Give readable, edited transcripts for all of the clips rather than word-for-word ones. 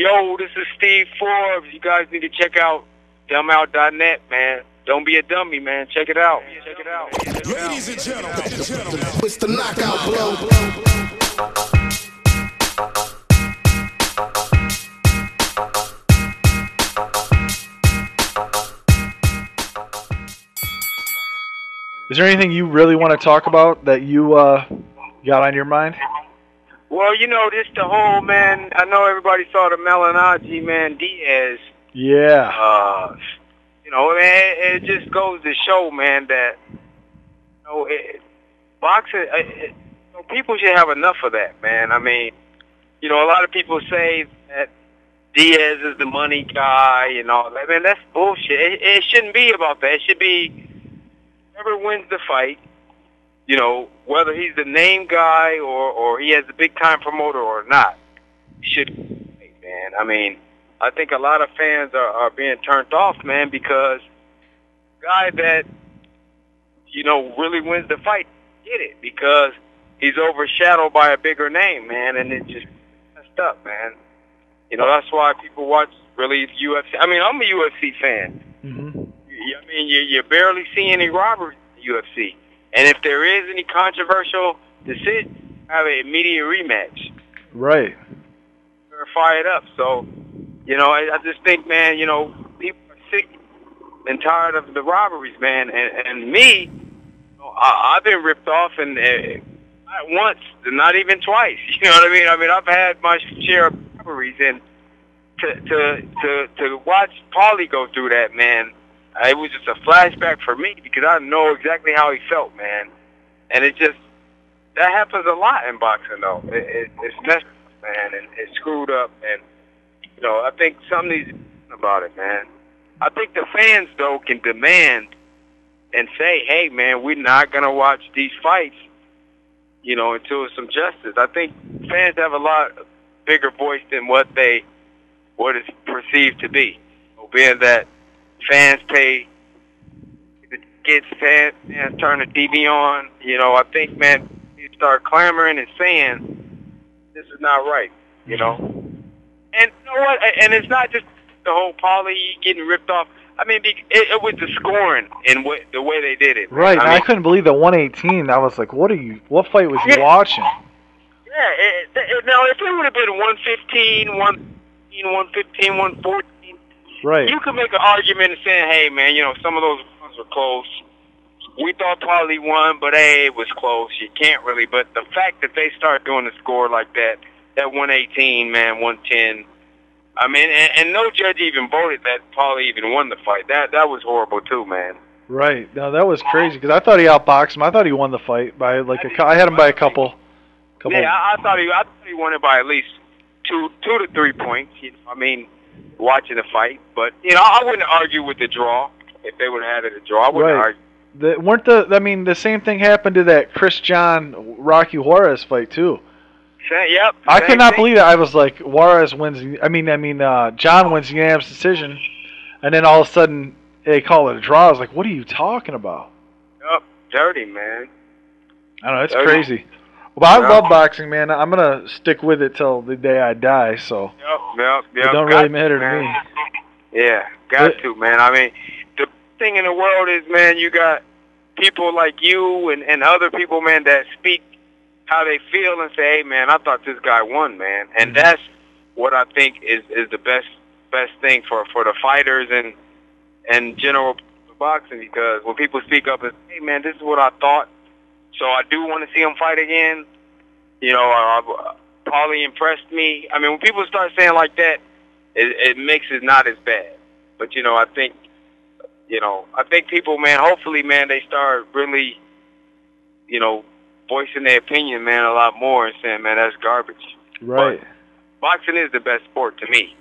Yo, this is Steve Forbes. You guys need to check out dumbout.net, man. Don't be a dummy, man. Check it out. Check it out. Ladies and gentlemen, it's the knockout blow. Is there anything you really want to talk about that you got on your mind? Well, you know, this the whole, man, I know everybody saw the Malignaggi, man, Diaz. Yeah. You know, it just goes to show, man, that, you know, boxing, people should have enough of that, man. I mean, you know, a lot of people say that Diaz is the money guy and all that. Man, that's bullshit. It shouldn't be about that. It should be whoever wins the fight, you know, whether he's the name guy or he has a big-time promoter or not, should, man. I mean, I think a lot of fans are being turned off, man, because the guy that, you know, really wins the fight did it because he's overshadowed by a bigger name, man, and it just messed up, man. You know, that's why people watch really UFC. I mean, I'm a UFC fan. Mm-hmm. I mean, you barely see any robberies in the UFC. And if there is any controversial decision, have an immediate rematch. Right. Fire it up. So, you know, I just think, man, you know, people are sick and tired of the robberies, man. And me, you know, I've been ripped off, and not once, not even twice. You know what I mean? I mean, I've had my share of robberies, and to watch Paulie go through that, man, it was just a flashback for me because I know exactly how he felt, man. And it just, that happens a lot in boxing, though. It's messed up, man, and it's screwed up. And, you know, I think something needs to be done about it, man. I think the fans, though, can demand and say, hey, man, we're not going to watch these fights, you know, until some justice. I think fans have a lot bigger voice than what is perceived to be. You know, being that fans pay the kids, fans turn the TV on. You know, I think, man, you start clamoring and saying this is not right. You know, and you know what? And it's not just the whole Paulie getting ripped off. I mean, it was the scoring and the way they did it. Right. I mean, I couldn't believe the 118. I was like, what fight was you watching? Yeah. Now, if it would have been 115, 115, 114. Right. You could make an argument and saying, hey, man, you know, some of those ones were close. We thought Paulie won, but, hey, it was close. You can't really. But the fact that they start doing the score like that 118, man, 110, I mean, and no judge even voted that Paulie even won the fight. That was horrible, too, man. Right. No, that was crazy because I thought he outboxed him. I thought he won the fight by, like, I had him by a couple. Yeah, I thought he won it by at least two to 3 points. You know, I mean, watching the fight, but you know, I wouldn't argue with the draw if they would have had it a draw. I wouldn't argue. I mean, the same thing happened to that Chris John Rocky Juarez fight too. Yep. I could not believe that. I was like, Juarez wins. John wins the unanimous decision, and then all of a sudden they call it a draw. I was like, what are you talking about? Yep, dirty, man. I don't know. It's crazy. But I love boxing, man. I'm gonna stick with it till the day I die. So yep. It don't really matter to me. Yeah, got to, man. I mean, the thing in the world is, man, you got people like you and other people, man, that speak how they feel and say, hey, man, I thought this guy won, man. And that's what I think is the best thing for the fighters and general boxing, because when people speak up and say, hey, man, this is what I thought, so I do want to see him fight again. You know, Paulie impressed me. I mean, when people start saying like that, it makes it not as bad. But, you know, I think people, man, hopefully, man, they start really, you know, voicing their opinion, man, a lot more and saying, man, that's garbage. Right. But boxing is the best sport to me.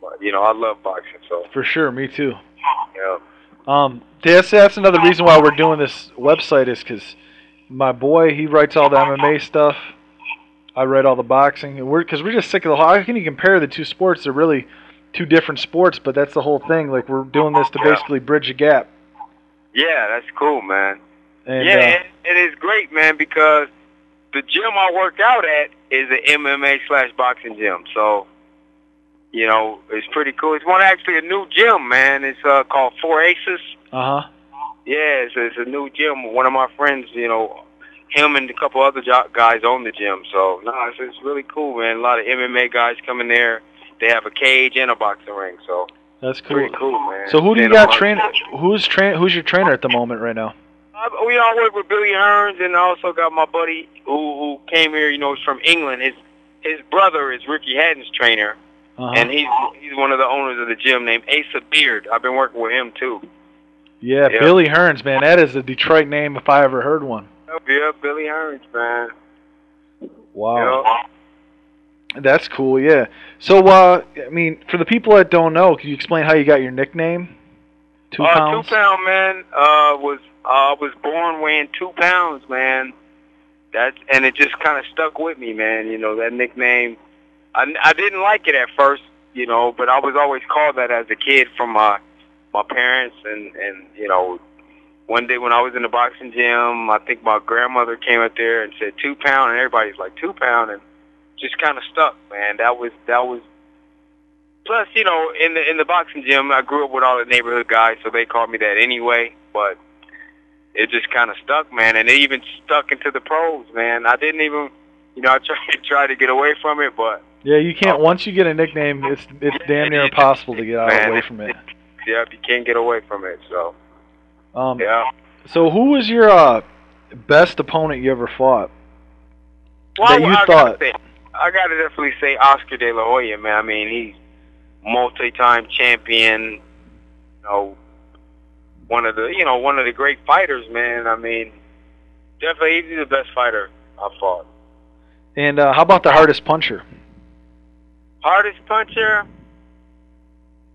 But, you know, I love boxing, so. For sure, me too. Yeah. That's another reason why we're doing this website is because my boy, he writes all the MMA stuff. I write all the boxing. Because we're just sick of the whole. How can you compare the two sports? They're really two different sports, but that's the whole thing. Like, we're doing this to basically bridge a gap. Yeah, that's cool, man. And, it is great, man, because the gym I work out at is an MMA/boxing gym. So, you know, it's pretty cool. It's actually a new gym, man. It's called Four Aces. Uh-huh. Yeah, it's a new gym. One of my friends, you know, him and a couple other guys own the gym. So, no, it's really cool, man. A lot of MMA guys come in there. They have a cage and a boxing ring, so that's cool. Pretty cool, man. So who do you got train? Who's your trainer at the moment right now? We all work with Billy Hearns, and I also got my buddy who came here. You know, he's from England. His brother is Ricky Hatton's trainer, and he's one of the owners of the gym named Asa Beard. I've been working with him too. Yeah, Billy Hearns, man. That is a Detroit name if I ever heard one. Yeah, Billy Hearns, man. Wow. Yeah. That's cool, yeah. So, I mean, for the people that don't know, can you explain how you got your nickname? 2 pounds? 2 pound, man. I was born weighing 2 pounds, man. And it just kind of stuck with me, man. You know, that nickname. I didn't like it at first, you know, but I was always called that as a kid from my parents, and you know, one day when I was in the boxing gym, I think my grandmother came up there and said 2 pound, and everybody's like 2 pound, and just kind of stuck, man. That was. Plus, you know, in the boxing gym, I grew up with all the neighborhood guys, so they called me that anyway. But it just kind of stuck, man, and it even stuck into the pros, man. I didn't even, you know, I tried to get away from it, but yeah, you can't. Once you get a nickname, it's damn near impossible to get away from it. Yeah, you can't get away from it. So, yeah. So, who was your best opponent you ever fought? Well, that you thought? I gotta definitely say Oscar De La Hoya, man. I mean, he's multi-time champion. You know, one of the great fighters, man. I mean, definitely he's the best fighter I've fought. And how about the hardest puncher? Hardest puncher,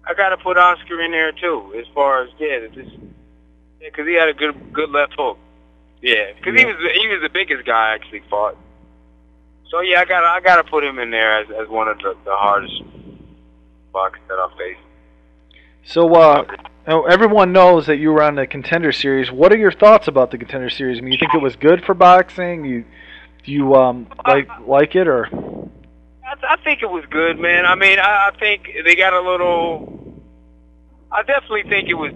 I gotta put Oscar in there too. As far as because he had a good left hook. Yeah, because he was the biggest guy I actually fought. So yeah, I gotta put him in there as one of the hardest boxers that I faced. So everyone knows that you were on the Contender Series. What are your thoughts about the Contender Series? I mean, you think it was good for boxing? Do you like it or? I think it was good, man. I mean, I think they got a little. I definitely think it was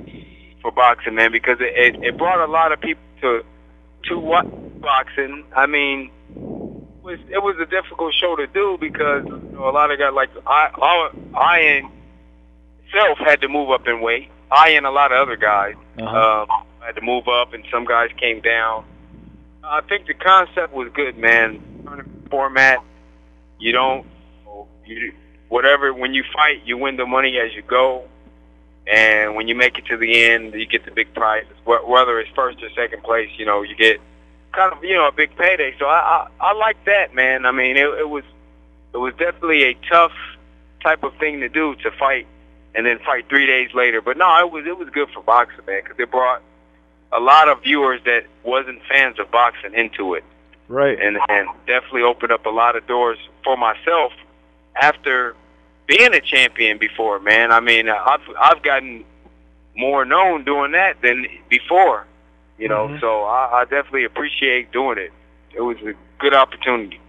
for boxing, man, because it brought a lot of people to what boxing. I mean, it was a difficult show to do because you know, a lot of guys like I itself had to move up in weight. I and a lot of other guys had to move up, and some guys came down. I think the concept was good, man. Format. When you fight, you win the money as you go. And when you make it to the end, you get the big prizes. Whether it's first or second place, you know, you get kind of, you know, a big payday. So I like that, man. I mean, it was definitely a tough type of thing to do, to fight and then fight 3 days later. But no, it was good for boxing, man, because it brought a lot of viewers that wasn't fans of boxing into it. Right. And definitely opened up a lot of doors for myself after being a champion before, man. I mean, I've gotten more known doing that than before, you know. So I definitely appreciate doing it. It was a good opportunity.